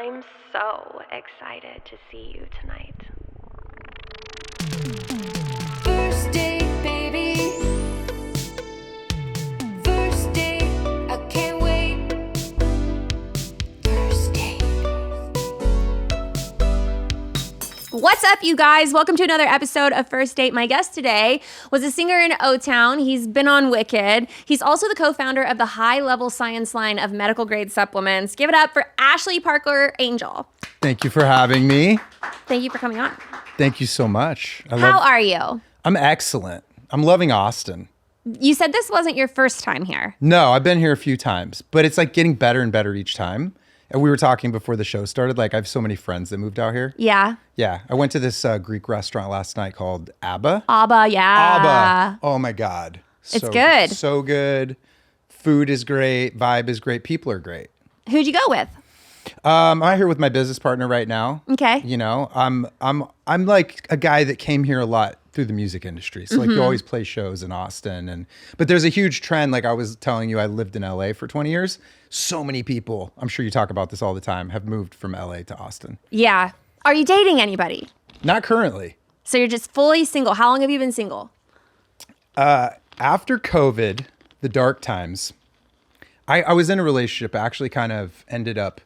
I'm so excited to see you tonight. First date, baby. First date, I can't wait. First date. What's up, you guys? Welcome to another episode of First Date. My guest today was a singer in O-Town. He's been on Wicked. He's also the co-founder of the high-level science line of medical-grade supplements. Give it up for Ashley Parker Angel. Thank you for having me. Thank you for coming on. Thank you so much. How are you? I'm excellent. I'm loving Austin. You said this wasn't your first time here. No, I've been here a few times, but it's like getting better and better each time. And we were talking before the show started, like I have so many friends that moved out here. Yeah. Yeah. I went to this Greek restaurant last night called Abba. Abba, yeah. Abba. Oh my God. It's good. So good. Food is great. Vibe is great. People are great. Who'd you go with? I'm here with my business partner right now. Okay. You know, I'm like a guy that came here a lot through the music industry. So like you always play shows in Austin but there's a huge trend. Like I was telling you, I lived in LA for 20 years. So many people, I'm sure you talk about this all the time, have moved from LA to Austin. Yeah. Are you dating anybody? Not currently. So you're just fully single. How long have you been single? After COVID, the dark times, I was in a relationship, actually kind of ended up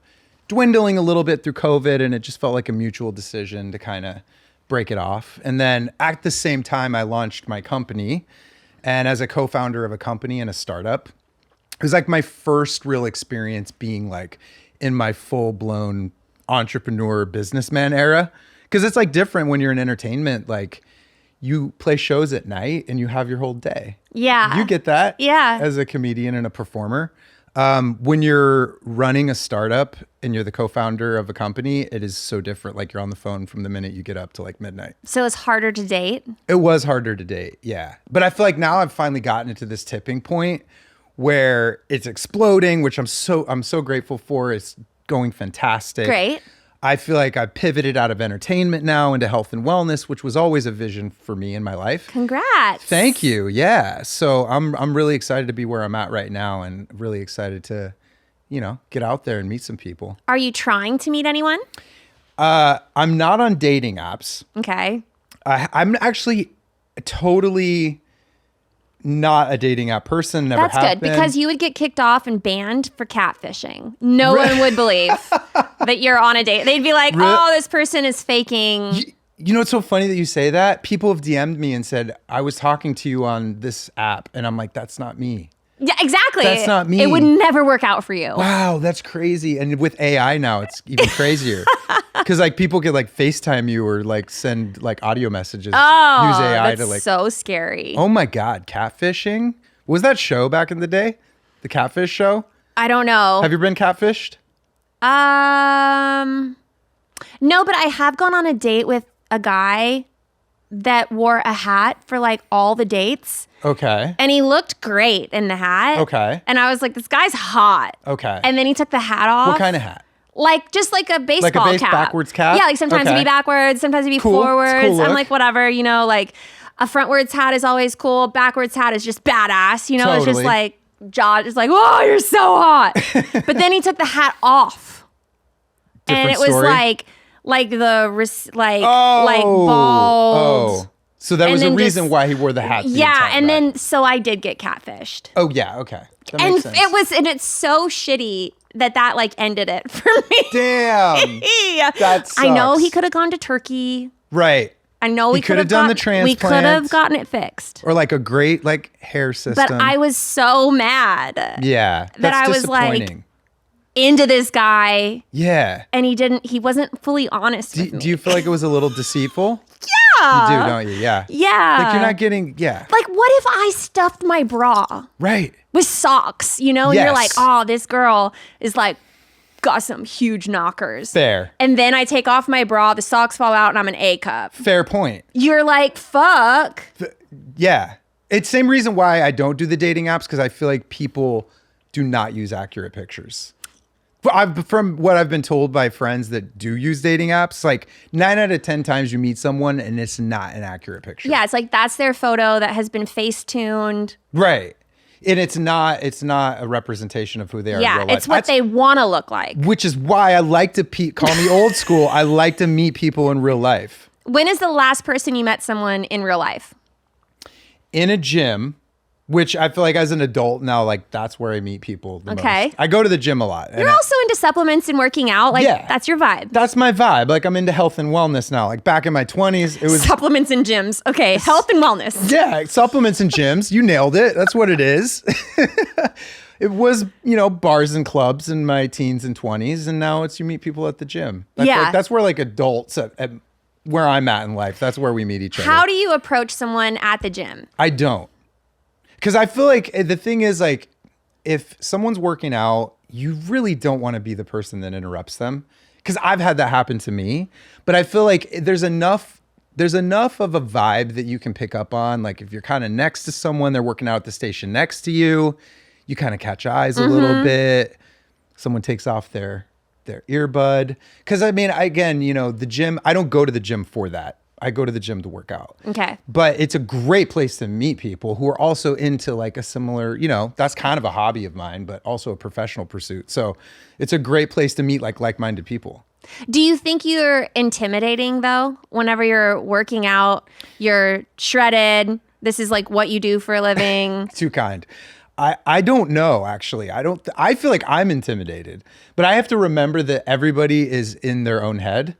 dwindling a little bit through COVID, and it just felt like a mutual decision to kind of break it off. And then at the same time, I launched my company. And as a co-founder of a company and a startup, it was like my first real experience being like in my full-blown entrepreneur businessman era. Because it's like different when you're in entertainment, like you play shows at night and you have your whole day. Yeah. You get that Yeah. as a comedian and a performer. When you're running a startup and you're the co-founder of a company, it is so different. Like you're on the phone from the minute you get up to like midnight. So it's harder to date? It was harder to date, yeah. But I feel like now I've finally gotten into this tipping point where it's exploding, which I'm so grateful for. It's going fantastic. Great. I feel like I pivoted out of entertainment now into health and wellness, which was always a vision for me in my life. Congrats. Thank you. Yeah. So I'm really excited to be where I'm at right now and really excited to, you know, get out there and meet some people. Are you trying to meet anyone? I'm not on dating apps. Okay. I'm actually totally not a dating app person. Never That's have good been. because you would get kicked off and banned for catfishing. No one would believe that you're on a date. They'd be like, Really? oh, this person is faking. You know, it's so funny that you say that. People have DM'd me and said, I was talking to you on this app. And I'm like, that's not me. Yeah, exactly. That's not me. It would never work out for you. Wow, that's crazy. And with AI now, it's even crazier. Because like people could like FaceTime you or like send like audio messages. Oh, use AI that's to like. so scary. Oh my God, catfishing? Was that show back in the day? The Catfish show? I don't know. Have you been catfished? No, but I have gone on a date with a guy that wore a hat for like all the dates. Okay. And he looked great in the hat. Okay. And I was like, this guy's hot. Okay. And then he took the hat off. What kind of hat? Like, just like a baseball cap. backwards cap? Yeah, like sometimes Okay. it'd be backwards, sometimes it'd be Cool. It's a forwards. cool I'm look. like, whatever, you know, like a frontwards hat is always cool. Backwards hat is just badass. You know, it's just Totally. like, jaw is like, whoa, you're so hot. But then he took the hat off. And Different it was story? like Oh. bald. Oh. So that And was the then reason just- why he wore the hat. the Yeah, entire and night. then so I did get catfished. Oh yeah, okay. That And makes sense. it's so shitty that like ended it for me. Damn. That I know sucks. he could have gone to Turkey. Right. I know He could have done the We could have transplant. gotten it fixed. Or like a great like hair system. But I was so mad Yeah. that I was like disappointing. into this guy, Yeah. and he wasn't fully honest with me. Do you feel like it was a little deceitful? Yeah. You do, don't you? Yeah. Yeah. Like you're not getting, yeah. Like, what if I stuffed my bra Right. with socks, you know? And you're like, Yes. oh, this girl is like, got some huge knockers. Fair. And then I take off my bra, the socks fall out, and I'm an A cup. Fair point. You're like, fuck. Yeah. It's same reason why I don't do the dating apps, because I feel like people do not use accurate pictures. From what I've been told by friends that do use dating apps, like 9 out of 10 times you meet someone and it's not an accurate picture. Yeah, it's like that's their photo that has been face tuned. Right. And it's not a representation of who they are in Yeah, real life. it's what they want to look like. Which is why I like to call me old school. I like to meet people in real life. When is the last person you met someone in real life? In a gym, which I feel like as an adult now, like that's where I meet people the Okay. most. I go to the gym a lot. You're also into supplements and working out. Like, Yeah. that's your vibe. That's my vibe. Like I'm into health and wellness now. Like back in my 20s, it was Supplements and gyms. Okay, health and wellness. yeah, supplements and gyms. You nailed it. That's what it is. It was, bars and clubs in my teens and 20s, and now it's you meet people at the gym. That's where like adults at where I'm at in life. That's where we meet each other. How do you approach someone at the gym? I don't. Because I feel like the thing is like, if someone's working out, you really don't want to be the person that interrupts them. Because I've had that happen to me. But I feel like there's enough of a vibe that you can pick up on. Like if you're kind of next to someone, they're working out at the station next to you, you kind of catch eyes a little bit. Someone takes off their earbud. Because I mean, again, the gym, I don't go to the gym for that. I go to the gym to work out. Okay. But it's a great place to meet people who are also into like a similar, that's kind of a hobby of mine, but also a professional pursuit. So it's a great place to meet like-minded people. Do you think you're intimidating though? Whenever you're working out, you're shredded. This is like what you do for a living. Too kind. I don't know, actually. I feel like I'm intimidated, but I have to remember that everybody is in their own head.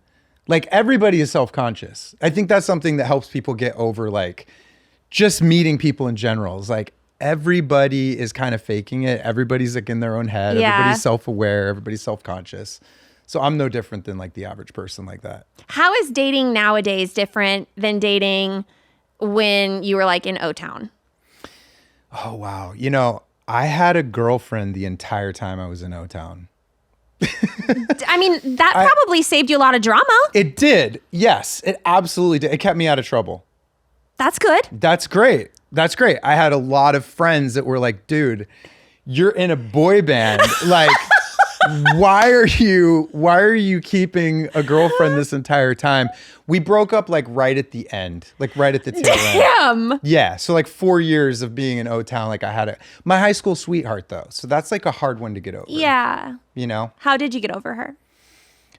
Like everybody is self-conscious. I think that's something that helps people get over like just meeting people in general. It's like everybody is kind of faking it. Everybody's like in their own head. Yeah. Everybody's self-aware. Everybody's self-conscious. So I'm no different than like the average person like that. How is dating nowadays different than dating when you were like in O-Town? Oh, wow. I had a girlfriend the entire time I was in O-Town. I mean, that probably saved you a lot of drama. It did. Yes, it absolutely did. It kept me out of trouble. That's good. That's great. I had a lot of friends that were like, dude, you're in a boy band. Like, why are you keeping a girlfriend this entire time? We broke up like right at the end, like right at the tail end. Damn. Yeah. So like 4 years of being in O-Town, like I had my high school sweetheart though. So that's like a hard one to get over. Yeah. How did you get over her?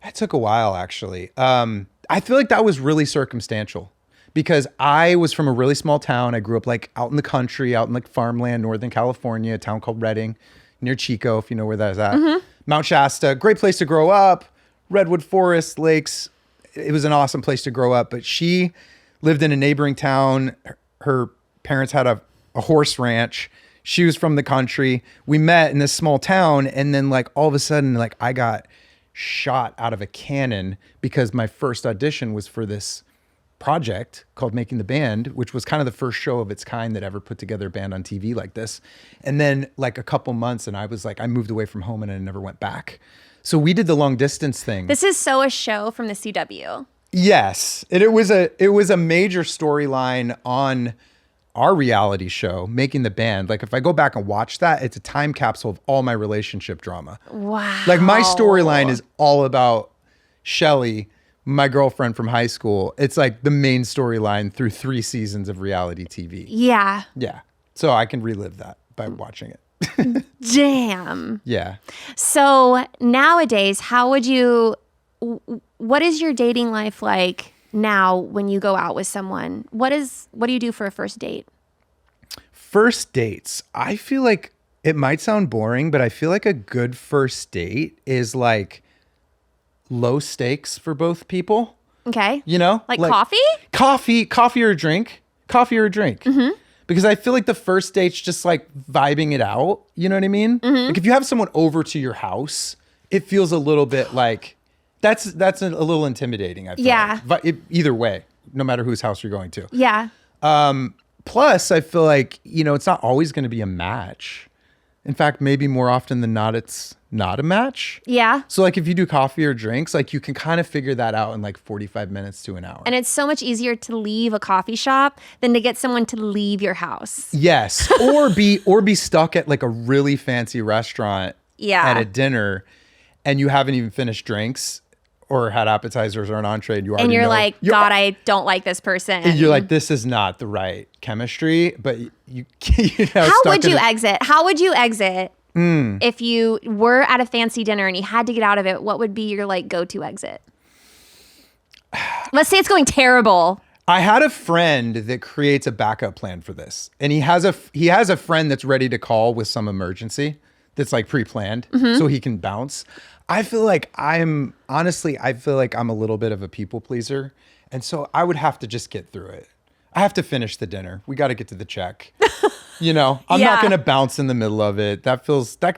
It took a while actually. I feel like that was really circumstantial because I was from a really small town. I grew up like out in the country, out in like farmland, Northern California, a town called Redding, near Chico, if you know where that is at. Mount Shasta, great place to grow up. Redwood Forest, lakes. It was an awesome place to grow up. But she lived in a neighboring town. Her parents had a horse ranch. She was from the country. We met in this small town. And then like all of a sudden, like I got shot out of a cannon because my first audition was for this project called Making the Band, which was kind of the first show of its kind that ever put together a band on TV like this. And then like a couple months and I was like, I moved away from home and I never went back. So we did the long distance thing. This is so a show from the CW. Yes. And it was a major storyline on our reality show, Making the Band. Like if I go back and watch that, it's a time capsule of all my relationship drama. Wow. Like my storyline is all about Shelly, my girlfriend from high school. It's like the main storyline through 3 seasons of reality TV. Yeah. Yeah. So I can relive that by watching it. Damn. Yeah. So nowadays, what is your dating life like now when you go out with someone? What do you do for a first date? First dates. I feel like it might sound boring, but I feel like a good first date is like low stakes for both people. Okay. Like coffee? Coffee or a drink. Mm-hmm. Because I feel like the first date's just like vibing it out. You know what I mean? Mm-hmm. Like if you have someone over to your house, it feels a little bit like that's a little intimidating. I feel Yeah. like. Either way, no matter whose house you're going to. Yeah. Plus, I feel like, it's not always going to be a match. In fact, maybe more often than not, it's not a match. Yeah. So like if you do coffee or drinks, like you can kind of figure that out in like 45 minutes to an hour. And it's so much easier to leave a coffee shop than to get someone to leave your house. Yes. Or be stuck at like a really fancy restaurant Yeah. at a dinner and you haven't even finished drinks or had appetizers or an entree, and And you're know, like, God, I don't like this person. and you're like, this is not the right chemistry, but you know, How stuck would in you it. exit? How would you exit if you were at a fancy dinner and you had to get out of it? What would be your like go-to exit? Let's say it's going terrible. I had a friend that creates a backup plan for this, and he has a friend that's ready to call with some emergency that's like pre-planned, so he can bounce. I feel like I'm a little bit of a people pleaser, and so I would have to just get through it. I have to finish the dinner. We got to get to the check. You know, I'm not Yeah. going to bounce in the middle of it. That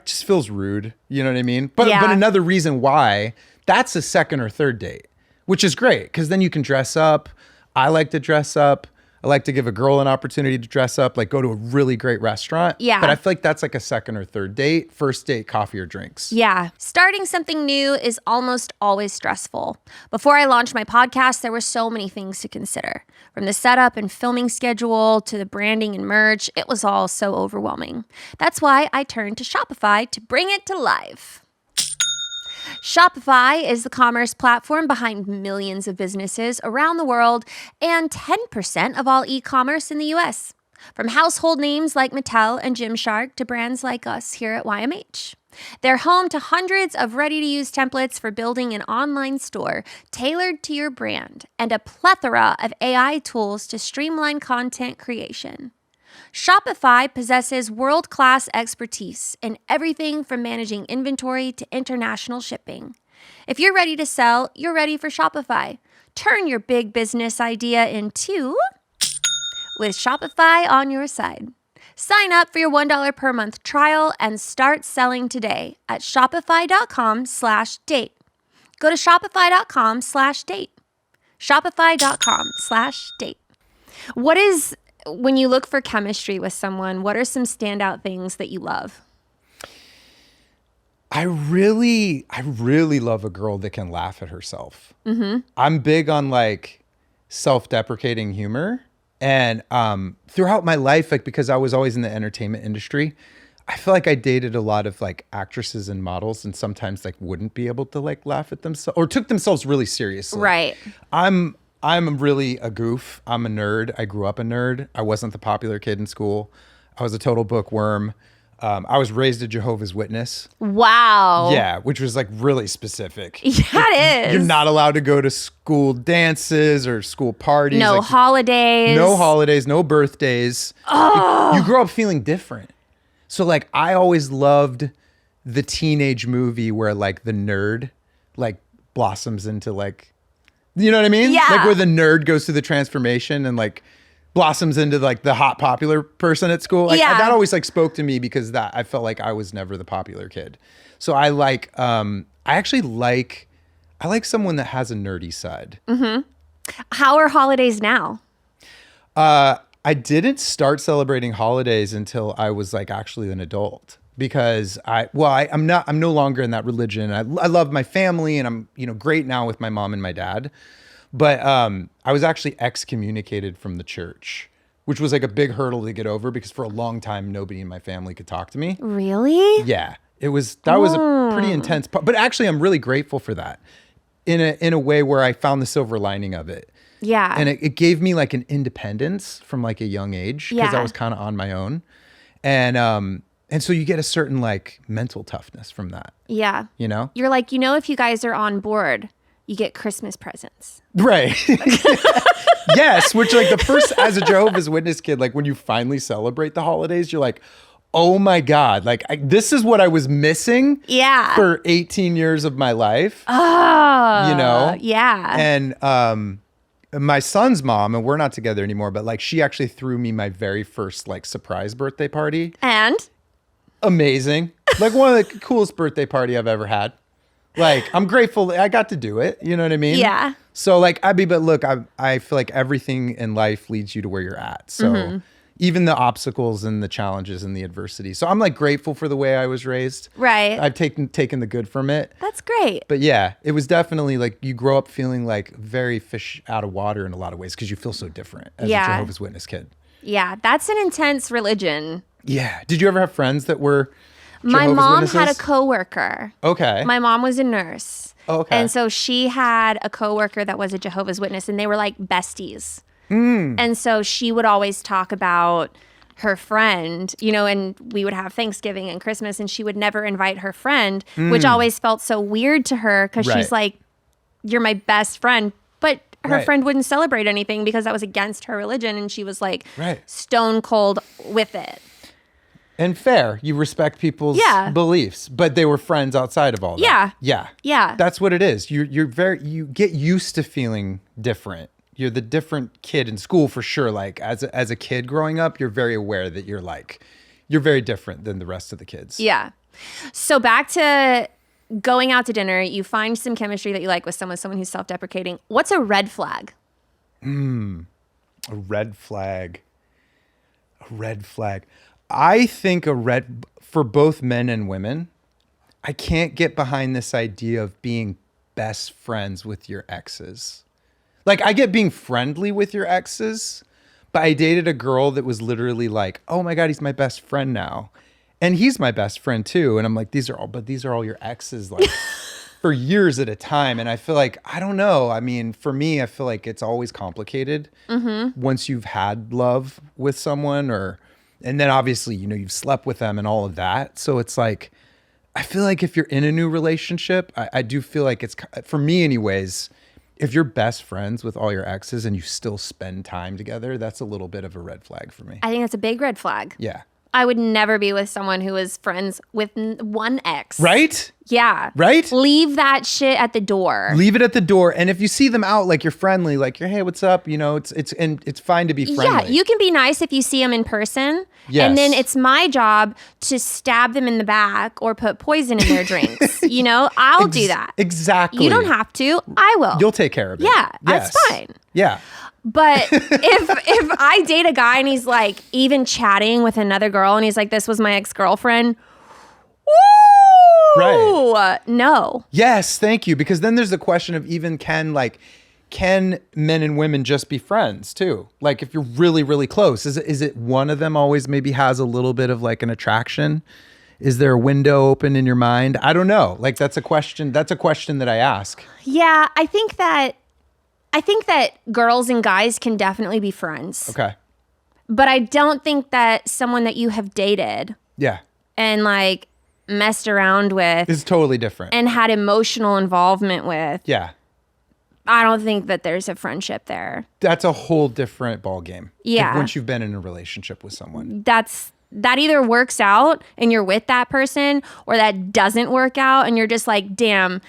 just feels rude. You know what I mean? But Yeah. another reason why that's a second or third date, which is great because then you can dress up. I like to dress up. I like to give a girl an opportunity to dress up, like go to a really great restaurant. Yeah. But I feel like that's like a second or third date. First date, coffee or drinks. Yeah. Starting something new is almost always stressful. Before I launched my podcast, there were so many things to consider. From the setup and filming schedule to the branding and merch, it was all so overwhelming. That's why I turned to Shopify to bring it to life. Shopify is the commerce platform behind millions of businesses around the world and 10% of all e-commerce in the US. From household names like Mattel and Gymshark to brands like us here at YMH. They're home to hundreds of ready-to-use templates for building an online store tailored to your brand and a plethora of AI tools to streamline content creation. Shopify possesses world-class expertise in everything from managing inventory to international shipping. If you're ready to sell, you're ready for Shopify. Turn your big business idea into with Shopify on your side. Sign up for your $1 per month trial and start selling today at shopify.com/date. Go to shopify.com/date. Shopify.com/date. What is, when you look for chemistry with someone, what are some standout things that you love? I really love a girl that can laugh at herself. Mm-hmm. I'm big on like self-deprecating humor. And throughout my life, like because I was always in the entertainment industry, I feel like I dated a lot of like actresses and models, and sometimes like wouldn't be able to like laugh at themselves or took themselves really seriously. Right. I'm really a goof. I'm a nerd. I grew up a nerd. I wasn't the popular kid in school. I was a total bookworm. I was raised a Jehovah's Witness. Wow. Yeah, which was like really specific. Yeah, it is. You're not allowed to go to school dances or school parties. No like, holidays. no holidays, no birthdays. You grow up feeling different. So like I always loved the teenage movie where like the nerd like blossoms into like, you know what I mean? Yeah. Like where the nerd goes through the transformation and like blossoms into like the hot popular person at school. Like, Yeah. that always like spoke to me because that I felt like I was never the popular kid. So I like, I like someone that has a nerdy side. How are holidays now? I didn't start celebrating holidays until I was like actually an adult because I'm no longer in that religion. I love my family and I'm, great now with my mom and my dad. But I was actually excommunicated from the church, which was like a big hurdle to get over because for a long time, nobody in my family could talk to me. Really? Yeah, that was a pretty intense part. But actually, I'm really grateful for that in a way where I found the silver lining of it. Yeah. And it gave me like an independence from like a young age because Yeah. I was kind of on my own. And so you get a certain like mental toughness from that, Yeah. you know? You're like, if you guys are on board, you get Christmas presents. Right. Yes, which like the first, as a Jehovah's Witness kid, like when you finally celebrate the holidays, you're like, oh my God, like this is what I was missing Yeah. for 18 years of my life, Oh. Yeah. And my son's mom, and we're not together anymore, but like she actually threw me my very first like surprise birthday party. And? Amazing. Like one of the coolest birthday party I've ever had. Like, I'm grateful that I got to do it. You know what I mean? Yeah. So like, but look, I feel like everything in life leads you to where you're at. So even the obstacles and the challenges and the adversity. So I'm like grateful for the way I was raised. Right. I've taken the good from it. That's great. But yeah, it was definitely like you grow up feeling like very fish out of water in a lot of ways because you feel so different as a Jehovah's Witness kid. Yeah. That's an intense religion. Yeah. Did you ever have friends that were My Jehovah's mom Witnesses? had a coworker. Okay. My mom was a nurse. Oh, okay. And so she had a coworker that was a Jehovah's Witness, and they were like besties. And so she would always talk about her friend, you know, and we would have Thanksgiving and Christmas, and she would never invite her friend, which always felt so weird to her because Right. she's like, you're my best friend. But her Right. friend wouldn't celebrate anything because that was against her religion, and she was like Right. stone cold with it. And fair, you respect people's Yeah. beliefs, but they were friends outside of all that. Yeah. Yeah. Yeah. That's what it is. You get used to feeling different. You're the different kid in school for sure. Like as a kid growing up, you're very aware that you're very different than the rest of the kids. Yeah. So back to going out to dinner, you find some chemistry that you like with someone who's self-deprecating. What's a red flag? A red flag. A red flag. I think for both men and women, I can't get behind this idea of being best friends with your exes. Like, I get being friendly with your exes, but I dated a girl that was literally like, oh my God, he's my best friend now. And he's my best friend too. And I'm like, these are all your exes, like for years at a time. And I feel like, I don't know. I mean, for me, I feel like it's always complicated once you've had love with someone and then obviously, you know, you've slept with them and all of that. So it's like, I feel like if you're in a new relationship, I do feel like it's, for me anyways, if you're best friends with all your exes and you still spend time together, that's a little bit of a red flag for me. I think that's a big red flag. Yeah. I would never be with someone who is friends with one ex. Right? Yeah. Right? Leave that shit at the door. Leave it at the door. And if you see them out, like you're friendly, like you're, hey, what's up? You know, it's fine to be friendly. Yeah, you can be nice if you see them in person. Yes. And then it's my job to stab them in the back or put poison in their drinks. You know, I'll do that. Exactly. You don't have to. I will. You'll take care of it. Yeah, that's Yes. fine. Yeah. But if I date a guy and he's like even chatting with another girl and he's like, this was my ex-girlfriend. Woo! Right. No. Yes, thank you. Because then there's the question of even can men and women just be friends too? Like if you're really, really close, is it one of them always maybe has a little bit of like an attraction? Is there a window open in your mind? I don't know. Like that's a question that I ask. Yeah, I think that girls and guys can definitely be friends. Okay. But I don't think that someone that you have dated Yeah. and like messed around with It's totally different. and had emotional involvement with, Yeah. I don't think that there's a friendship there. That's a whole different ballgame. Yeah. Once you've been in a relationship with someone. That either works out and you're with that person, or that doesn't work out and you're just like, damn,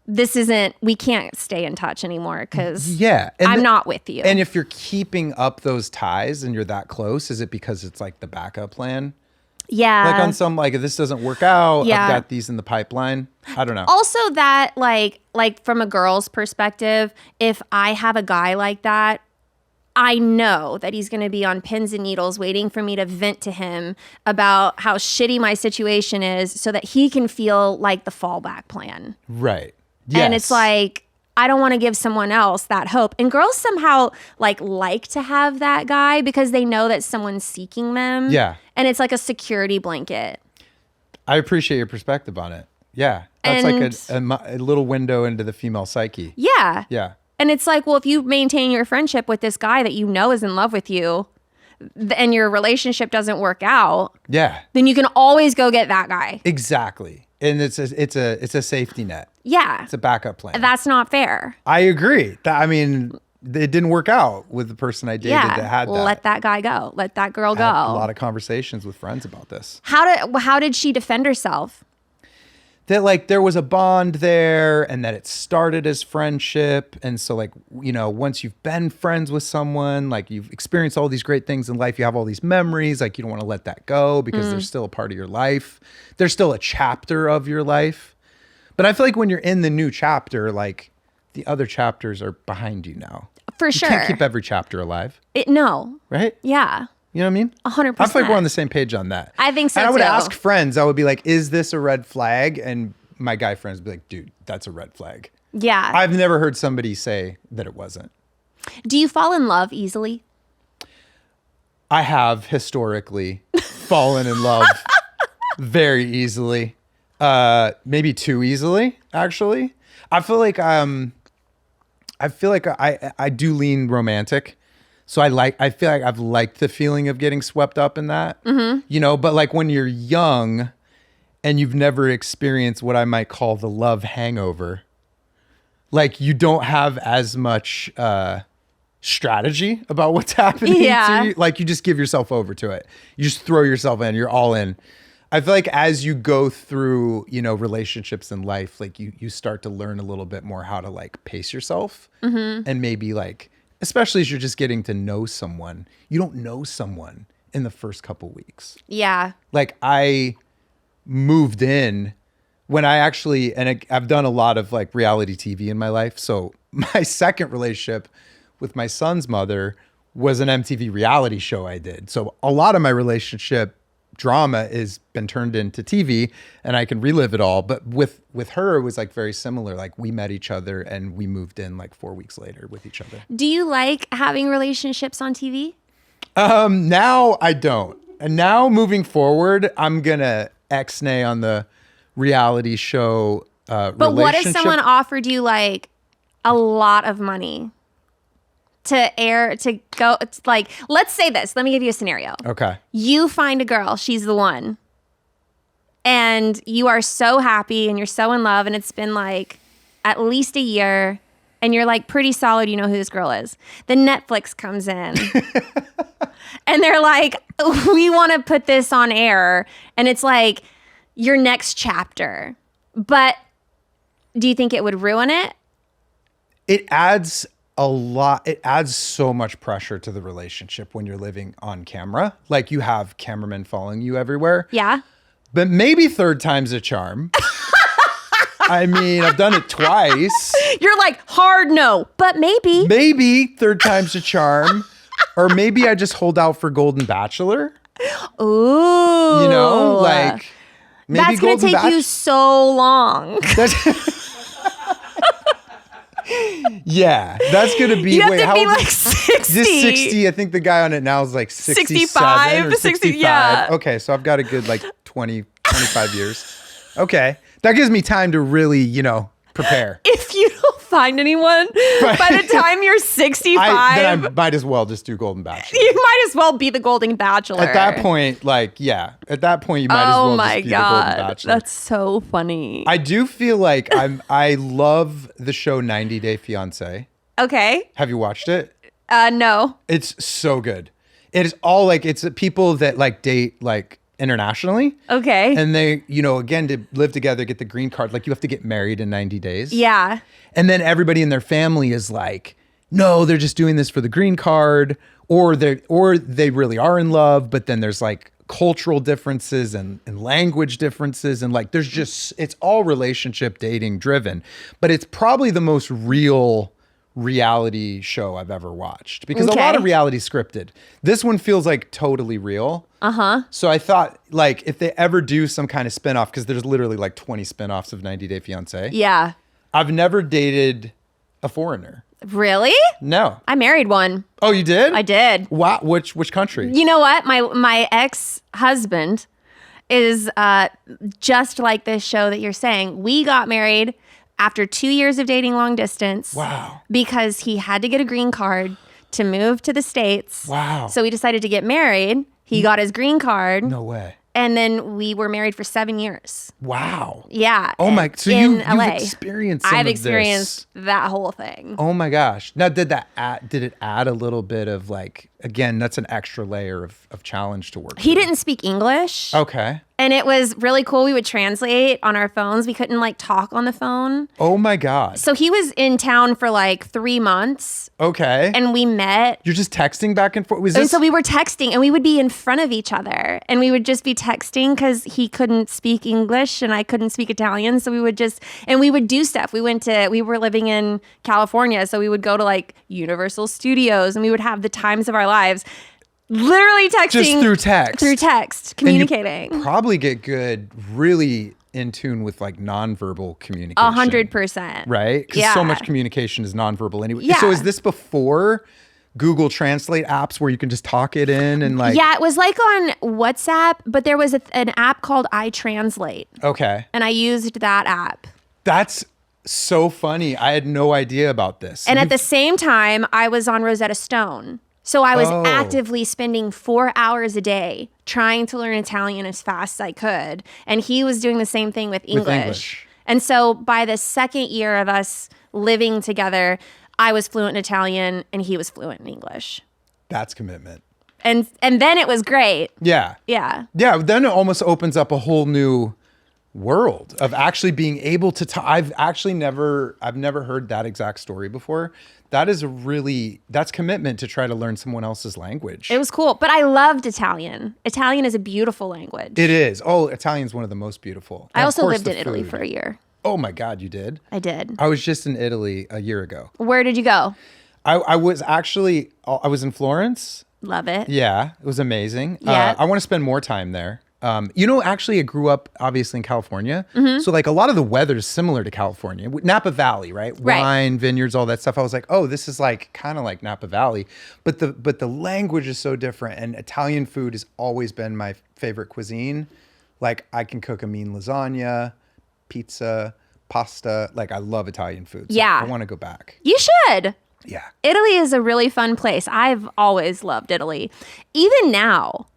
we can't stay in touch anymore because Yeah. And I'm not with you. And if you're keeping up those ties and you're that close, is it because it's like the backup plan? yeah. Like on some, like if this doesn't work out, Yeah. I've got these in the pipeline. I don't know. Also that like from a girl's perspective, if I have a guy like that, I know that he's going to be on pins and needles waiting for me to vent to him about how shitty my situation is so that he can feel like the fallback plan. Right. Yes. And it's like, I don't want to give someone else that hope. And girls somehow like to have that guy because they know that someone's seeking them. Yeah. And it's like a security blanket. I appreciate your perspective on it. Yeah. That's like a little window into the female psyche. Yeah. Yeah. And it's like, well, if you maintain your friendship with this guy that you know is in love with you and your relationship doesn't work out, Yeah. then you can always go get that guy. Exactly. And it's a safety net. Yeah. It's a backup plan. That's not fair. I agree. I mean, it didn't work out with the person I dated that had that. Let that guy go. Let that girl go. I had a lot of conversations with friends about this. How did she defend herself? That like there was a bond there and that it started as friendship. And so like, you know, once you've been friends with someone, like you've experienced all these great things in life, you have all these memories, like you don't want to let that go because they're still a part of your life. They're still a chapter of your life. But I feel like when you're in the new chapter, like the other chapters are behind you now. For sure. You can't keep every chapter alive, No. right? Yeah. You know what I mean? 100%. I feel like we're on the same page on that. I think so, And I would too. ask friends, I would be like, is this a red flag? And my guy friends would be like, dude, that's a red flag. Yeah. I've never heard somebody say that it wasn't. Do you fall in love easily? I have historically fallen in love very easily. Maybe too easily, actually. I feel like I do lean romantic. So I feel like I've liked the feeling of getting swept up in that. You know, but like when you're young and you've never experienced what I might call the love hangover, like you don't have as much strategy about what's happening to you. Like you just give yourself over to it. You just throw yourself in, you're all in. I feel like as you go through, you know, relationships in life, like you start to learn a little bit more how to like pace yourself and maybe like, especially as you're just getting to know someone, you don't know someone in the first couple weeks. Yeah. Like I moved in when I actually, and I've done a lot of like reality TV in my life. So my second relationship with my son's mother was an MTV reality show I did. So a lot of my relationship drama has been turned into TV and I can relive it all. But with her, it was like very similar. Like we met each other and we moved in like 4 weeks later with each other. Do you like having relationships on TV? Now I don't. And now moving forward, I'm going to ex-nay on the reality show But what if someone offered you like a lot of money to air, to go, it's like, let's say this, let me give you a scenario. Okay. You find a girl, she's the one. And you are so happy and you're so in love and it's been like at least a year and you're like pretty solid, you know who this girl is. Then Netflix comes in and they're like, we want to put this on air. And it's like your next chapter. But do you think it would ruin it? It adds a lot. It adds so much pressure to the relationship when you're living on camera. Like you have cameramen following you everywhere. Yeah. But maybe third time's a charm. I mean, I've done it twice. You're like, hard no, but maybe. Maybe third time's a charm. Or maybe I just hold out for Golden Bachelor. Ooh. You know, like maybe that's going to take you so long. Yeah, that's going to be. You have to be like 60. Just 60. I think the guy on it now is like 65 or 60, 65. yeah. Okay, so I've got a good like 20, 25 years. Okay, that gives me time to really, you know, prepare. If you don't find anyone by the time you're 65, then I might as well just do Golden Bachelor. you might as well be the Golden Bachelor. At that point, like, yeah. At that point, you might as well just be the Golden Bachelor. That's so funny. I do feel like I love the show 90 Day Fiancé. Okay. Have you watched it? No. It's so good. It is all like, it's people that like date like internationally. Okay. And they, you know, again, to live together, get the green card, like you have to get married in 90 days. Yeah. And then everybody in their family is like, no, they're just doing this for the green card, or they really are in love, but then there's like cultural differences and language differences. And like, there's just, it's all relationship dating driven, but it's probably the most real reality show I've ever watched because a lot of reality scripted. This one feels like totally real. So I thought like if they ever do some kind of spinoff, because there's literally like 20 spinoffs of 90 Day Fiancé. Yeah. I've never dated a foreigner. Really? No. I married one. Oh, you did? I did. Wow. Which country? You know what? My ex-husband is just like this show that you're saying. We got married after 2 years of dating long distance. Wow. Because he had to get a green card to move to the States. Wow. So we decided to get married. He got his green card. No way. And then we were married for 7 years. Wow. Yeah. Oh my. So in you've LA. experienced some I've of experienced this. that whole thing. Oh my gosh. Now, did it add a little bit of like, again, that's an extra layer of challenge to work He through. didn't speak English. Okay. And it was really cool. We would translate on our phones. We couldn't like talk on the phone. Oh my God. So he was in town for like 3 months Okay. and we met. You're just texting back and forth? And so we were texting and we would be in front of each other and we would just be texting because he couldn't speak English and I couldn't speak Italian. So we would do stuff. We were living in California. So we would go to like Universal Studios and we would have the times of our lives. Literally texting. Just through text. Through text, communicating. And you probably get good, really in tune with like nonverbal communication. 100%. Right? Because Yeah. so much communication is nonverbal anyway. Yeah. So is this before Google Translate apps where you can just talk it in and like... Yeah, it was like on WhatsApp, but there was an app called iTranslate. Okay. And I used that app. That's So funny. I had no idea about this. And at the same time, I was on Rosetta Stone. So I was Oh. actively spending 4 hours a day trying to learn Italian as fast as I could. And he was doing the same thing with English. And so by the second year of us living together, I was fluent in Italian and he was fluent in English. That's commitment. And then it was great. Yeah. Yeah. Yeah. Then it almost opens up a whole new world of actually being able to talk. I've never heard that exact story before. That's commitment to try to learn someone else's language. It was cool. But I loved Italian. Italian is a beautiful language. It is. Oh, Italian's one of the most beautiful. I And of also course lived the in Italy food. for a year. Oh my God, you did? I did. I was just in Italy a year ago. Where did you go? I was in Florence. Love it. Yeah, it was amazing. Yeah. I want to spend more time there. Actually, I grew up obviously in California. So like a lot of the weather is similar to California. Napa Valley, right? Right. Wine, vineyards, all that stuff. I was like, oh, this is like kind of like Napa Valley. But the language is so different. And Italian food has always been my favorite cuisine. Like I can cook a mean lasagna, pizza, pasta. Like I love Italian food. So Yeah. I want to go back. You should. Yeah. Italy is a really fun place. I've always loved Italy. Even now,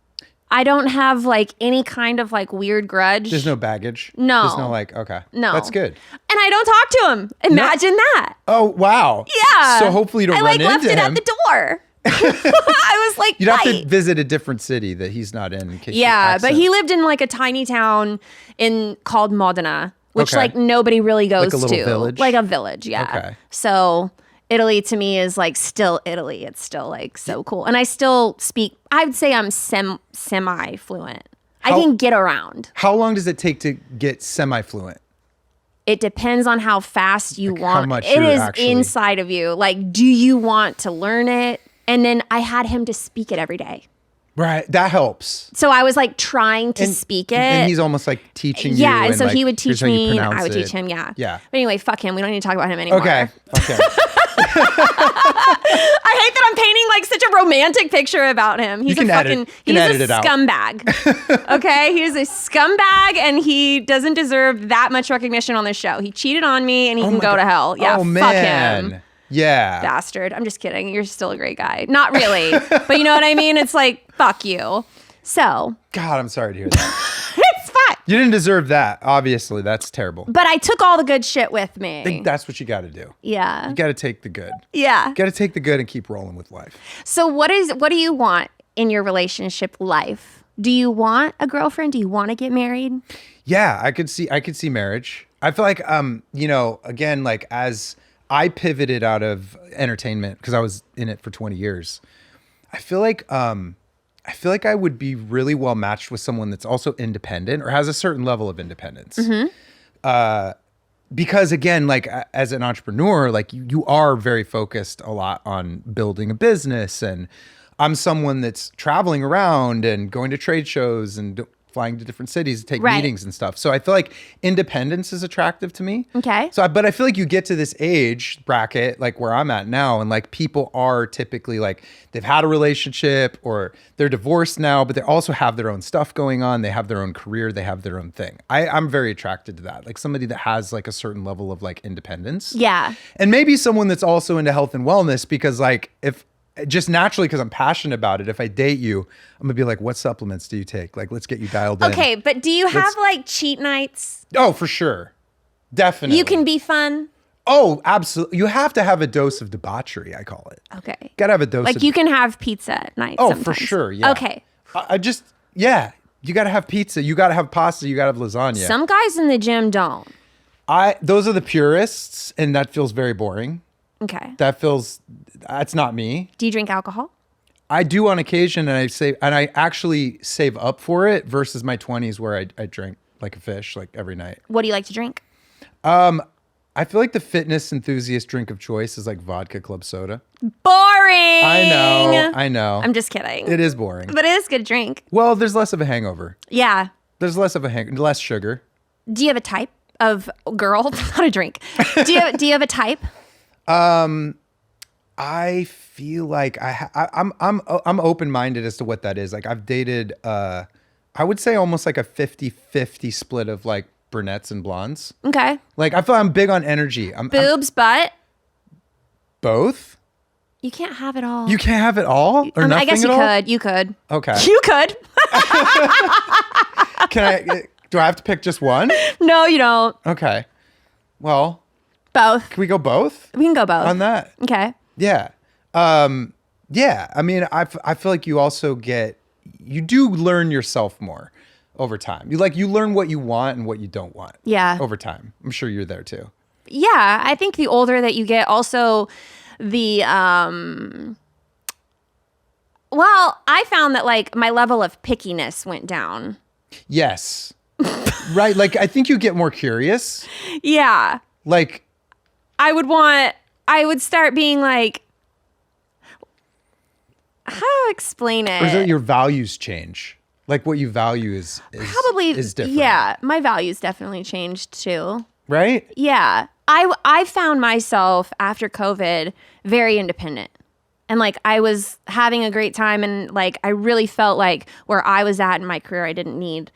I don't have like any kind of like weird grudge. There's no baggage. No. There's no like, okay. No. That's good. And I don't talk to him. Imagine that. Oh, wow. Yeah. So hopefully you don't I run like left into it him. at the door. I was like, You'd have "Bye." to visit a different city that he's not in case you Yeah, but accent. he lived in like a tiny town called Modena, which Okay. like nobody really goes Like a little to. village? Like a village, yeah. Okay. So Italy to me is like still Italy. It's still like so cool. And I still speak, I would say I'm semi-fluent. I How- can get around. How long does it take to get semi-fluent? It depends on how fast you Like how want. much It you're is actually- inside of you. Like, do you want to learn it? And then I had him to speak it every day. Right. That helps. So I was like trying to speak it. And he's almost like teaching you. Yeah, and so like, he would here's teach how you me, and pronounce I would it. teach him. Yeah. Yeah. But anyway, fuck him. We don't need to talk about him anymore. Okay. Okay. I hate that I'm painting like such a romantic picture about him. He's can a edit- fucking you can he's edit a it out. scumbag. Okay, he is a scumbag, and he doesn't deserve that much recognition on this show. He cheated on me, and he can my go God. to hell. Yeah, Oh, fuck man. him. Yeah. Bastard. I'm just kidding. You're still a great guy. Not really, but you know what I mean. It's like fuck you. So God, I'm sorry to hear that. it's fine. You didn't deserve that. Obviously, that's terrible. But I took all the good shit with I me. think that's what you got to do. Yeah. You got to take the good. Yeah. You got to take the good and keep rolling with life. So what do you want in your relationship life? Do you want a girlfriend? Do you want to get married? Yeah, I could see marriage. I feel like again, like as I pivoted out of entertainment because I was in it for 20 years. I feel like I would be really well matched with someone that's also independent or has a certain level of independence. Because again, like as an entrepreneur, like you are very focused a lot on building a business, and I'm someone that's traveling around and going to trade shows and flying to different cities to take Right. meetings and stuff. So I feel like independence is attractive to me. Okay. But I feel like you get to this age bracket, like where I'm at now, and like people are typically like they've had a relationship or they're divorced now, but they also have their own stuff going on. They have their own career. They have their own thing. I'm very attracted to that. Like somebody that has like a certain level of like independence. Yeah. And maybe someone that's also into health and wellness, because like if just naturally, because I'm passionate about it, if I date you, I'm gonna be like, what supplements do you take? Like, let's get you dialed in. Okay, but do you have like cheat nights? Oh, for sure. Definitely. You can be fun. Oh, absolutely. You have to have a dose of debauchery, I call it. Okay. Gotta have a dose Like of you can have pizza at night. Oh, sometimes. for sure. Yeah. Okay. Yeah. You gotta have pizza. You gotta have pasta. You gotta have lasagna. Some guys in the gym don't. Those are the purists, and that feels very boring. Okay. That's not me. Do you drink alcohol? I do on occasion, and I actually save up for it versus my 20s where I drank like a fish like every night. What do you like to drink? I feel like the fitness enthusiast drink of choice is like vodka club soda. Boring. I know. I'm just kidding. It is boring. But it is good drink. Well, there's less of a hangover. Yeah. There's less sugar. Do you have a type of girl? Not a drink. Do you have a type? I feel like I'm open-minded as to what that is. Like I've dated I would say almost like a 50-50 split of like brunettes and blondes. Okay. Like, I feel I'm big on energy. I'm Boobs, butt. both. You can't have it all. You can't have it all or nothing I guess you at all? could. You could. Okay. You could. Do I have to pick just one? No, you don't. Okay. Well, Both. can we go both We can go both. on that? Okay. Yeah. Yeah. I mean, I feel like you do learn yourself more over time. You learn what you want and what you don't want. Yeah. Over time. I'm sure you're there too. Yeah, I think the older that you get, also the well, I found that like my level of pickiness went down. Yes. Right. Like, I think you get more curious. Yeah. Like, I would start being like, how do I explain or is it it? your values change? Like, what you value is Probably, is different. yeah, my values definitely changed too. Right? Yeah. I found myself after COVID very independent. And like I was having a great time, and like I really felt like where I was at in my career, I didn't need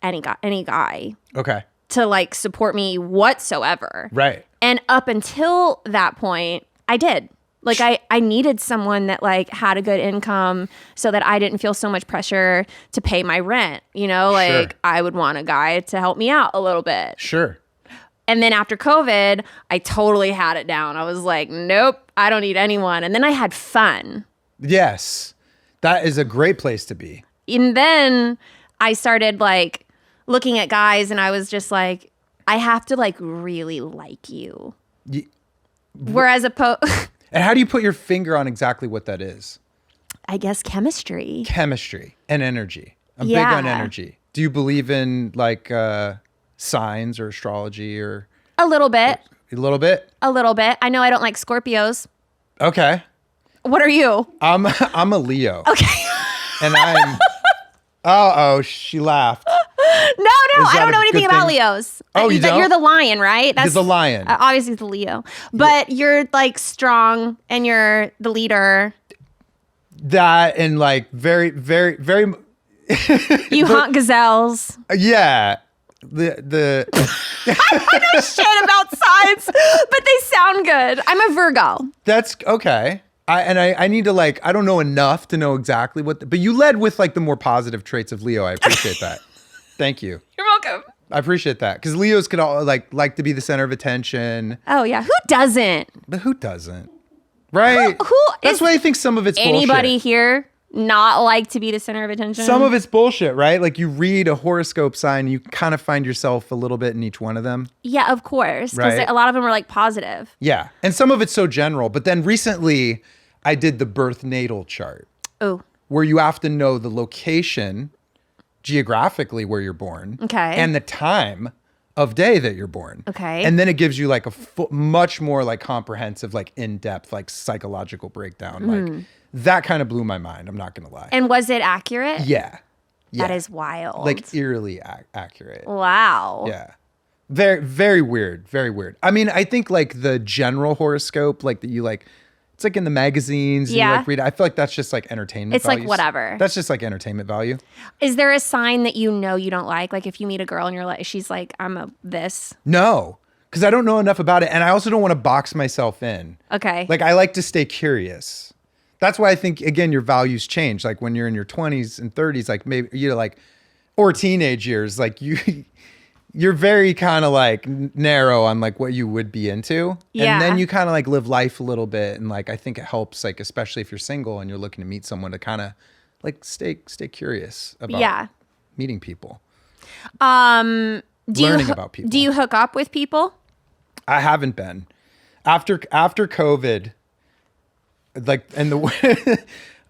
any guy Okay. to like support me whatsoever. Right. And up until that point, I did. Like I needed someone that like had a good income so that I didn't feel so much pressure to pay my rent. You know, like Sure. I would want a guy to help me out a little bit. Sure. And then after COVID, I totally had it down. I was like, nope, I don't need anyone. And then I had fun. Yes. That is a great place to be. And then I started like looking at guys, and I was just like, I have to like really like you. Whereas And how do you put your finger on exactly what that is? I guess chemistry. Chemistry and energy. I'm Yeah. big on energy. Do you believe in like signs or astrology or A little bit. a little bit? A little bit. I know I don't like Scorpios. Okay. What are you? I'm a Leo. Okay. And I'm she laughed. No, Is I that don't a know anything good about thing? Leos. Oh, you don't? You're the lion, right? You're the lion. Obviously, it's the Leo. But you're like strong, and you're the leader. That and like very, very, very You hunt gazelles. yeah. The Shit about signs, but they sound good. I'm a Virgo. that's okay. I need to like, I don't know enough to know exactly but you led with like the more positive traits of Leo. I appreciate that. Thank you. You're welcome. I appreciate that because Leos could all like to be the center of attention, Oh yeah, who doesn't? but who doesn't? Right? Who That's is why I think some of it's Anybody bullshit. here not like to be the center of attention? Some of it's bullshit, right? Like you read a horoscope sign, you kind of find yourself a little bit in each one of them. Yeah, of course, because Right. a lot of them are like positive. Yeah, and some of it's so general. But then recently, I did the birth natal chart, Oh, where you have to know the location geographically where you're born, Okay. and the time of day that you're born, Okay. and then it gives you like a much more like comprehensive, like in-depth, like psychological breakdown. Like that kind of blew my mind. I'm not gonna lie. and was it accurate? Yeah, That is wild. like eerily accurate. Wow. Yeah. Very, very weird. Very weird. I mean, I think like the general horoscope, like that you like, it's like in the magazines. And Yeah. you like read it. I feel like that's just like entertainment. It's like values. whatever. That's just like entertainment value. Is there a sign that you know you don't like? Like if you meet a girl and you're like, she's like, I'm a this. No, because I don't know enough about it. And I also don't want to box myself in. Okay. Like I like to stay curious. That's why I think, again, your values change. Like when you're in your 20s and 30s, like maybe you're like, or teenage years, like you're very kind of like narrow on like what you would be into. Yeah. And then you kind of like live life a little bit. And like, I think it helps, like, especially if you're single and you're looking to meet someone, to kind of like stay curious about Yeah. meeting people. Do Learning you, about people. Do you hook up with people? I haven't been after COVID, like, and the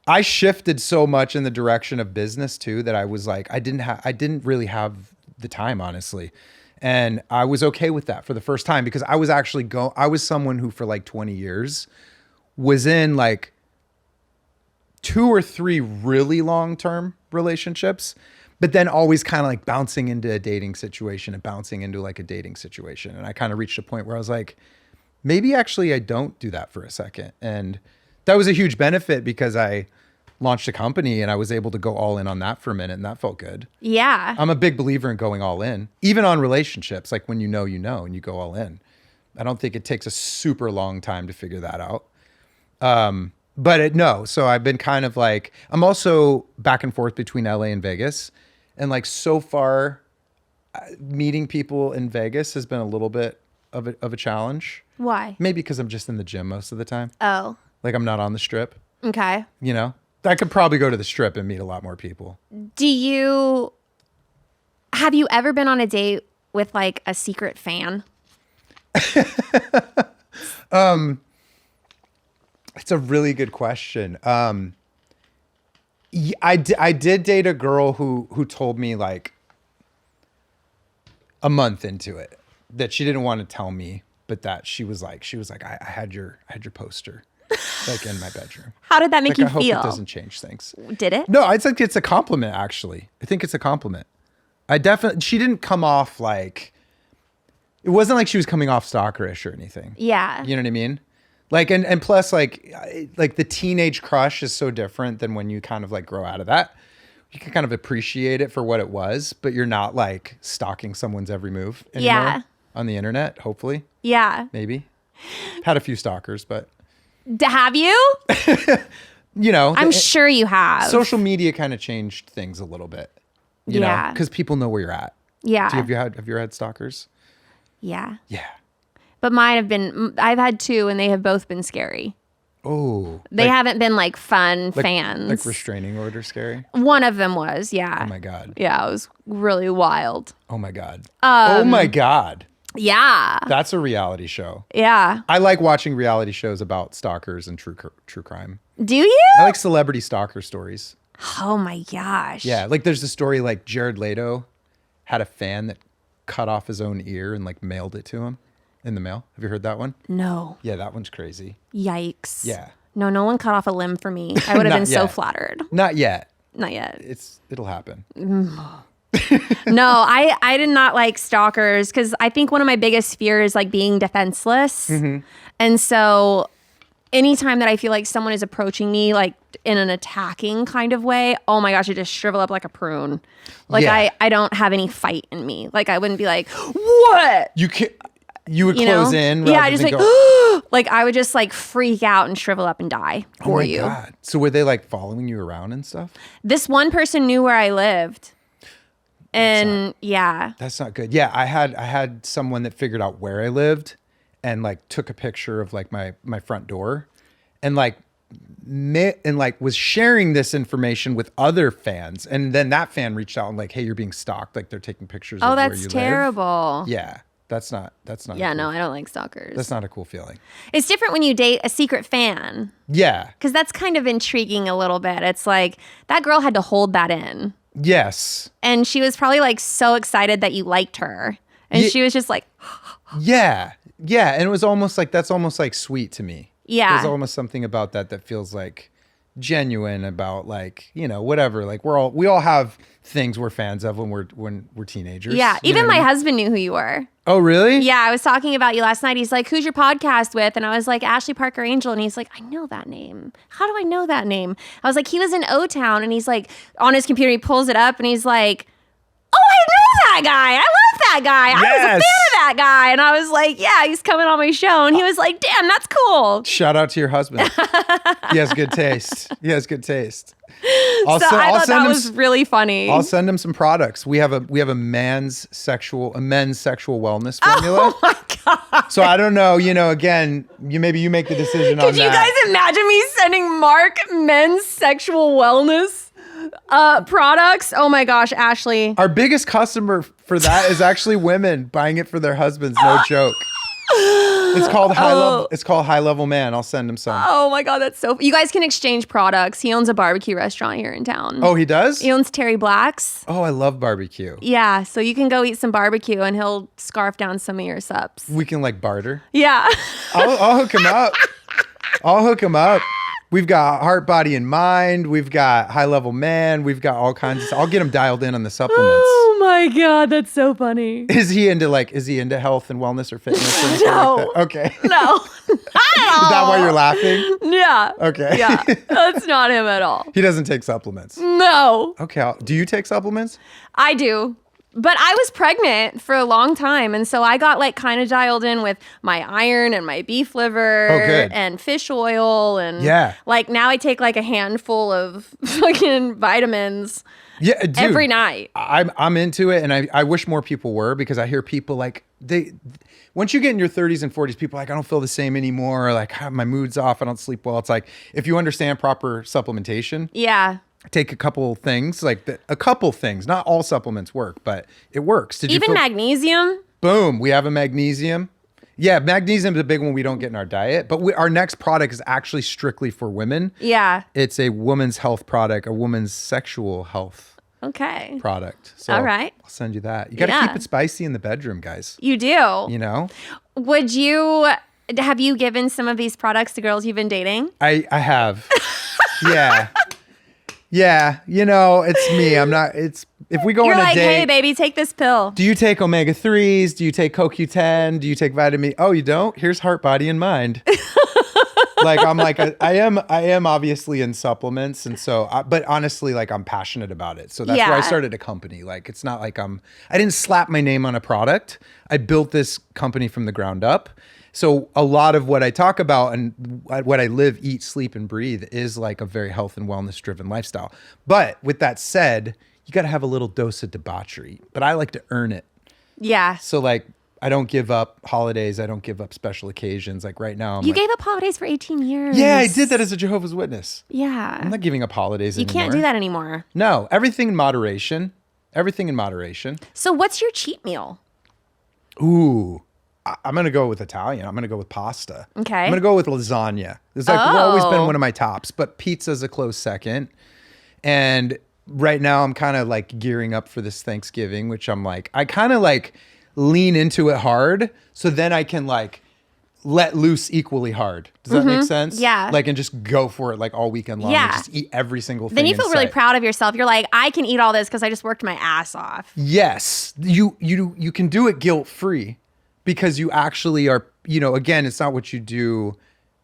I shifted so much in the direction of business too, that I was like, I didn't really have the time, honestly. And I was okay with that for the first time, because I was actually I was someone who for like 20 years was in like 2 or 3 really long-term relationships, but then always kind of like bouncing into a dating situation and bouncing into like a dating situation. And I kind of reached a point where I was like, maybe actually I don't do that for a second. And that was a huge benefit, because I launched a company and I was able to go all in on that for a minute, and that felt good. Yeah. I'm a big believer in going all in, even on relationships. Like when you know, and you go all in. I don't think it takes a super long time to figure that out. So I've been kind of like, I'm also back and forth between LA and Vegas. And like so far, meeting people in Vegas has been a little bit of a challenge. Why? Maybe because I'm just in the gym most of the time. Oh. Like I'm not on the strip, Okay. you know? I could probably go to the strip and meet a lot more people. Have you ever been on a date with like a secret fan? It's a really good question. I did date a girl who told me like a month into it that she didn't want to tell me, but that she was like, I had your poster like in my bedroom. How did that make Like, you I hope feel? it doesn't change things. Did it? No, I think it's a compliment, actually. I think it's a compliment. She didn't come off like, it wasn't like she was coming off stalkerish or anything. Yeah. You know what I mean? Like, and plus like the teenage crush is so different than when you kind of like grow out of that. You can kind of appreciate it for what it was, but you're not like stalking someone's every move anymore Yeah. on the internet, hopefully. Yeah. Maybe. Had a few stalkers, but Have you? you know, I'm sure you have. social media kind of changed things a little bit. You know, because people know where you're at. Yeah. Have you ever had stalkers? Yeah. Yeah. But I've had two and they have both been scary. Oh. They haven't been like fun fans. Like restraining order scary? One of them was, yeah. Oh my God. Yeah, it was really wild. Oh my God. Oh my God. Yeah. That's a reality show. Yeah. I like watching reality shows about stalkers and true crime. Do you? I like celebrity stalker stories. Oh my gosh. Yeah, like there's a story like Jared Leto had a fan that cut off his own ear and like mailed it to him in the mail. Have you heard that one? No. Yeah, that one's crazy. Yikes. Yeah. No one cut off a limb for me. I would have Not been so yet. flattered. Not yet. Not yet. It'll happen. No, I did not like stalkers because I think one of my biggest fears is like being defenseless. Mm-hmm. And so anytime that I feel like someone is approaching me like in an attacking kind of way, oh my gosh, I just shrivel up like a prune. Like Yeah. I don't have any fight in me. Like I wouldn't be like, what? You would close in. Yeah, rather just than like, go, like I would just like freak out and shrivel up and die oh for my you. God. So were they like following you around and stuff? This one person knew where I lived. And yeah. That's not good. Yeah, I had someone that figured out where I lived and like took a picture of like my front door and like was sharing this information with other fans, and then that fan reached out and like, hey, you're being stalked, like they're taking pictures of where you That's live. terrible. Yeah, that's not Yeah, a cool, no, I don't like stalkers. that's not a cool feeling. It's different when you date a secret fan Yeah. because that's kind of intriguing a little bit. It's like that girl had to hold that in. Yes. And she was probably like so excited that you liked her. And Ye- she was just like, Yeah. Yeah, and it was almost like that's almost like sweet to me. Yeah. There's almost something about that feels like genuine, about like, you know, whatever. Like we all have things we're fans of when we're teenagers. yeah. You know Even what I my mean? husband knew who you were. Oh, really? Yeah, I was talking about you last night. He's like, who's your podcast with? And I was like, Ashley Parker Angel. And he's like, I know that name. How do I know that name? I was like, he was in O-Town. And he's like, on his computer, he pulls it up and he's like, oh, I know that guy. I love that guy. I was a Yes. fan of that guy. And I was like, yeah, he's coming on my show. And he was like, damn, that's cool. Shout out to your husband. He has good taste. He has good taste. So I thought that was really funny. I'll send him some products. We have a men's sexual wellness formula. Oh my God. So I don't know, you know, again, maybe you make the decision on Could you that. guys imagine me sending Mark men's sexual wellness products? Oh my gosh, Ashley. Our biggest customer for that is actually women buying it for their husbands. No joke. It's called High Level. It's called High Level Man. I'll send him some. Oh my God, that's so. You guys can exchange products. He owns a barbecue restaurant here in town. Oh, he does? He owns Terry Black's. Oh, I love barbecue. Yeah, so you can go eat some barbecue and he'll scarf down some of your subs. We can like barter. Yeah. I'll hook him up. I'll hook him up. We've got Heart, Body, and Mind. We've got High Level Man. We've got all kinds of. I'll get him dialed in on the supplements. Oh my God, that's so funny. Is he into health and wellness or fitness? Or anything No. like that? Okay. No, not at that why you're laughing? Yeah. Okay. Yeah. That's not him at all. He doesn't take supplements. No, Okay. Do you take supplements? I do. But I was pregnant for a long time. And so I got like kind of dialed in with my iron and my beef liver Oh, good. and fish oil. And Yeah. like now I take like a handful of fucking vitamins Yeah, dude. every night. I'm into it, and I wish more people were, because I hear people like once you get in your 30s and 40s, people are like, I don't feel the same anymore. Like, my mood's off. I don't sleep well. It's like, if you understand proper supplementation, Yeah. take a couple things, a couple things. Not all supplements work, but it works. Even magnesium. Boom. We have a magnesium. Yeah, magnesium is a big one we don't get in our diet, but our next product is actually strictly for women. Yeah. It's a woman's health product, a woman's sexual health Okay. product. So All right. I'll send you that. You got to Yeah. keep it spicy in the bedroom, guys. You do. You know? Have you given some of these products to girls you've been dating? I have. Yeah. Yeah. You know, it's me. If we go You're on a like, date. hey, baby, take this pill. Do you take omega-3s? Do you take CoQ10? Do you take vitamin? Oh, you don't? Here's heart, body, and mind. I am obviously in supplements. And so, but honestly, like, I'm passionate about it. So that's why I Yeah. started a company. Like, it's not like I didn't slap my name on a product. I built this company from the ground up. So a lot of what I talk about and what I live, eat, sleep, and breathe is like a very health and wellness driven lifestyle. But with that said, you got to have a little dose of debauchery, but I like to earn it. Yeah. So like, I don't give up holidays. I don't give up special occasions. Like right now, You gave up holidays for 18 years. yeah, I did that as a Jehovah's Witness. Yeah. I'm not giving up holidays You anymore. can't do that anymore. No, everything in moderation. Everything in moderation. So what's your cheat meal? Ooh, I'm going to go with Italian. I'm going to go with pasta. Okay. I'm going to go with lasagna. It's like always been one of my tops, but pizza's a close second. And right now I'm kind of like gearing up for this Thanksgiving, which I'm like, I kind of like lean into it hard. So then I can like let loose equally hard. Does that make sense? Mm-hmm. Yeah. Like, and just go for it like all weekend long. Yeah. And just eat every single thing. Then you in feel really sight. proud of yourself. You're like, I can eat all this because I just worked my ass off. Yes, you can do it guilt free because you actually are, again, it's not what you do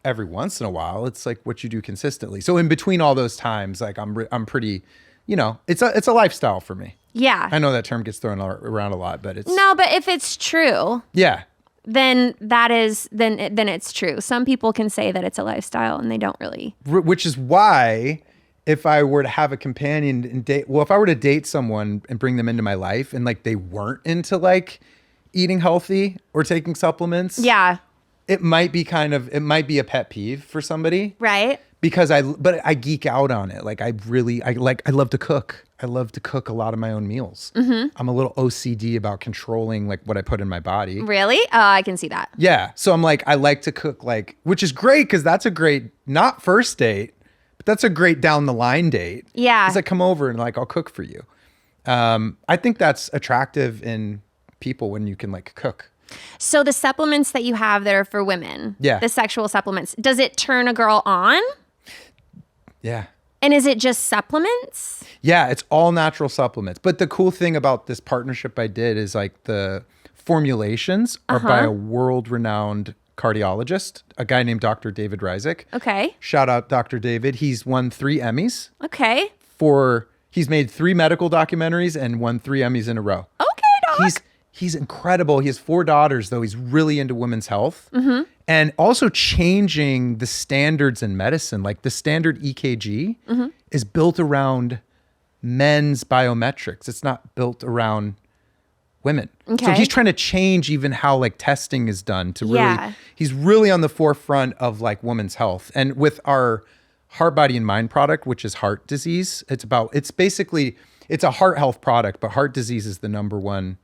every once in a while. It's like what you do consistently. So in between all those times, like I'm pretty, it's a lifestyle for me. Yeah. I know that term gets thrown around a lot, but it's No, but if it's true, yeah. then then it's true. Some people can say that it's a lifestyle and they don't really. Which is why if I were to have a companion and if I were to date someone and bring them into my life and like they weren't into like eating healthy or taking supplements, Yeah. it might be a pet peeve for somebody. Right. Because I geek out on it. Like I love to cook. I love to cook a lot of my own meals. Mm-hmm. I'm a little OCD about controlling like what I put in my body. Really? I can see that. Yeah. So I'm like, I like to cook which is great because that's a great, not first date, but that's a great down the line date. Yeah. It's like, come over and like, I'll cook for you. I think that's attractive in people when you can like cook. So the supplements that you have that are for women, Yeah. the sexual supplements, does it turn a girl on? Yeah. And is it just supplements? Yeah, it's all natural supplements. But the cool thing about this partnership I did is like the formulations are by a world-renowned cardiologist, a guy named Dr. David Ryzik. Okay. Shout out Dr. David. He's won 3 Emmys Okay. he's made 3 medical documentaries and won 3 Emmys in a row. Okay, doc. He's incredible. He has 4 daughters, though. He's really into women's health and also changing the standards in medicine. Like the standard EKG is built around men's biometrics. It's not built around women. So Okay. he's trying to change even how like testing is done to really, Yeah. he's really on the forefront of like women's health. And with our heart, body, and mind product, which is heart disease, it's a heart health product, but heart disease is the number one.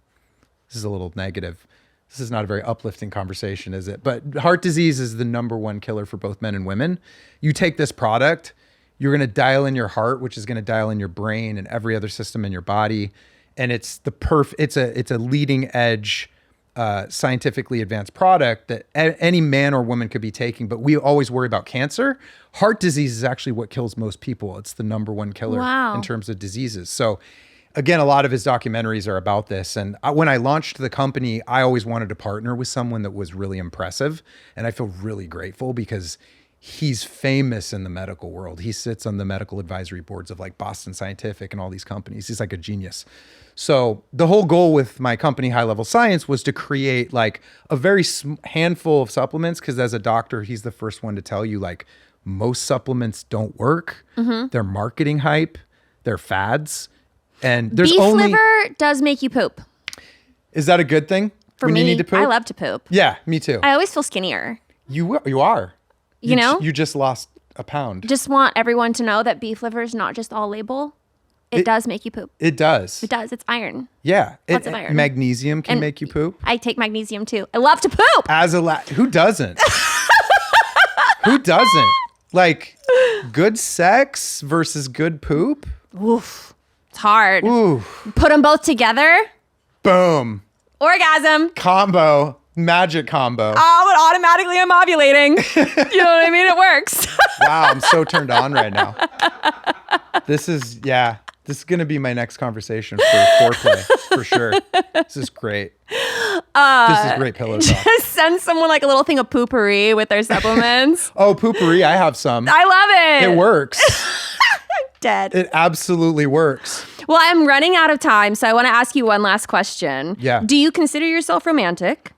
This is a little negative. This is not a very uplifting conversation, is it? But heart disease is the number one killer for both men and women. You take this product, you're going to dial in your heart, which is going to dial in your brain and every other system in your body. And it's it's a leading edge, scientifically advanced product that any man or woman could be taking. But we always worry about cancer. Heart disease is actually what kills most people. It's the number one killer Wow. in terms of diseases. So again, a lot of his documentaries are about this. And when I launched the company, I always wanted to partner with someone that was really impressive. And I feel really grateful because he's famous in the medical world. He sits on the medical advisory boards of like Boston Scientific and all these companies. He's like a genius. So the whole goal with my company, High Level Science, was to create like a very handful of supplements. Because as a doctor, he's the first one to tell you like most supplements don't work. They're marketing hype. They're fads. And there's Beef only... liver does make you poop. Is that a good thing? For when me, you need to poop? I love to poop. Yeah, me too. I always feel skinnier. You are. You know? You just lost a pound. Just want everyone to know that beef liver is not just all label. It does make you poop. It does. It does. It's iron. Yeah. Lots of iron. Magnesium can And make you poop. I take magnesium too. I love to poop. As a who doesn't? Who doesn't? Like good sex versus good poop? Oof. It's hard. Ooh. Put them both together. Boom. Orgasm. Combo. Magic combo. Oh, but automatically I'm ovulating. You know what I mean? It works. Wow, I'm so turned on right now. This is going to be my next conversation for foreplay, for sure. This is great. This is great pillow talk. Just send someone like a little thing of poopery with their supplements. Oh, poopery, I have some. I love it. It works. Dead. It absolutely works. Well, I'm running out of time, so I want to ask you one last question. Yeah. Do you consider yourself romantic?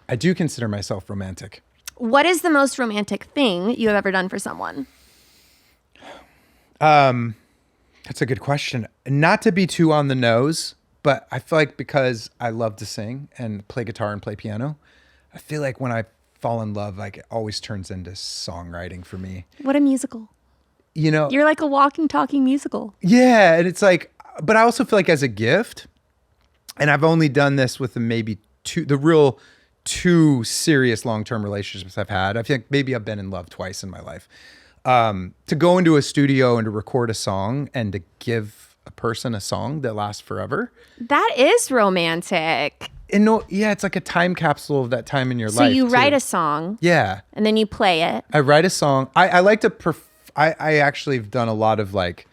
I do consider myself romantic. What is the most romantic thing you have ever done for someone? That's a good question. Not to be too on the nose, but I feel like because I love to sing and play guitar and play piano, I feel like when I fall in love, like it always turns into songwriting for me. What a musical. You know? You're like a walking, talking musical. Yeah, and it's like, but I also feel like as a gift, and I've only done this with maybe two serious long-term relationships I've had. I feel like maybe I've been in love twice in my life. To go into a studio and to record a song and to give a person a song that lasts forever. That is romantic. And it's like a time capsule of that time in your life. So you too. write a song. Yeah. And then you play it. I write a song. I like to, I actually have done a lot of like,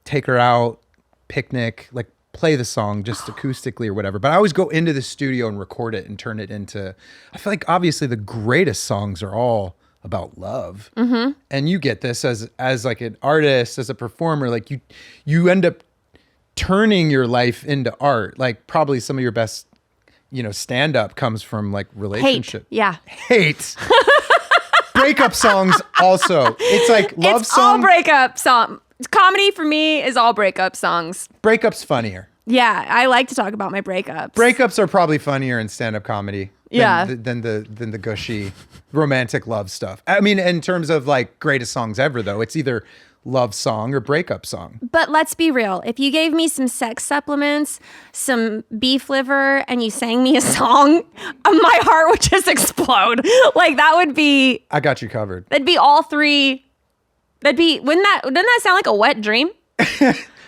take her out, picnic, like play the song just acoustically or whatever. But I always go into the studio and record it and turn it into, I feel like obviously the greatest songs are all about love. Mm-hmm. And you get this as like an artist, as a performer, like you end up turning your life into art. Like probably some of your best, stand up comes from like relationship. Hate. Breakup songs also. It's like love it's song. all breakup song. Comedy for me is all breakup songs. Breakup's funnier. Yeah, I like to talk about my breakups. Breakups are probably funnier in stand-up comedy Yeah. than the gushy romantic love stuff. I mean, in terms of like greatest songs ever, though, it's either love song or breakup song. But let's be real. If you gave me some sex supplements, some beef liver, and you sang me a song, my heart would just explode. Like that would be. I got you covered. That'd be all three. Wouldn't that sound like a wet dream?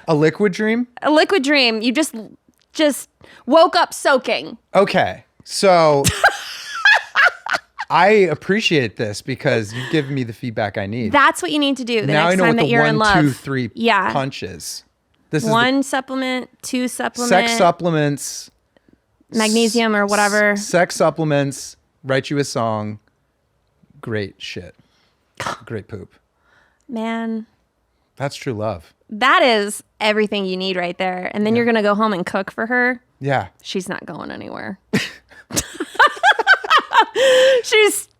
A liquid dream? A liquid dream. You just woke up soaking. Okay. So I appreciate this because you've given me the feedback I need. That's what you need to do the now next I know time what that the you're in 1, love. 2, 3 punches. This One is supplement, two supplement, sex supplements, magnesium or whatever. Sex supplements, write you a song. Great shit. Great poop. Man, That's true love. that is everything you need right there. And then you're going to go home and cook for her. Yeah. She's not going anywhere.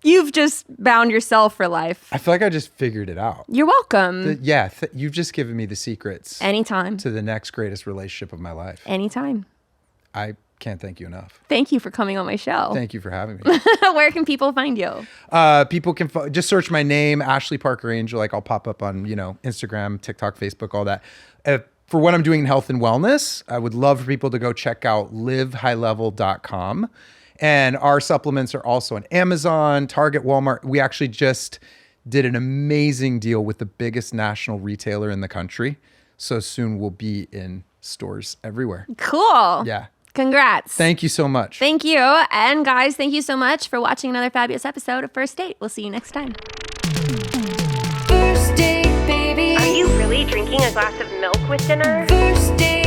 You've just bound yourself for life. I feel like I just figured it out. You're welcome. You've just given me the secrets Anytime. to the next greatest relationship of my life. Anytime. I can't thank you enough. Thank you for coming on my show. Thank you for having me. Where can people find you? People can just search my name, Ashley Parker Angel. Like I'll pop up on, Instagram, TikTok, Facebook, all that. For what I'm doing in health and wellness, I would love for people to go check out livehighlevel.com. And our supplements are also on Amazon, Target, Walmart. We actually just did an amazing deal with the biggest national retailer in the country. So soon we'll be in stores everywhere. Cool. Yeah. Congrats. Thank you so much. Thank you. And guys, thank you so much for watching another fabulous episode of First Date. We'll see you next time. First date, baby. Are you really maybe drinking a glass of milk with dinner. First date.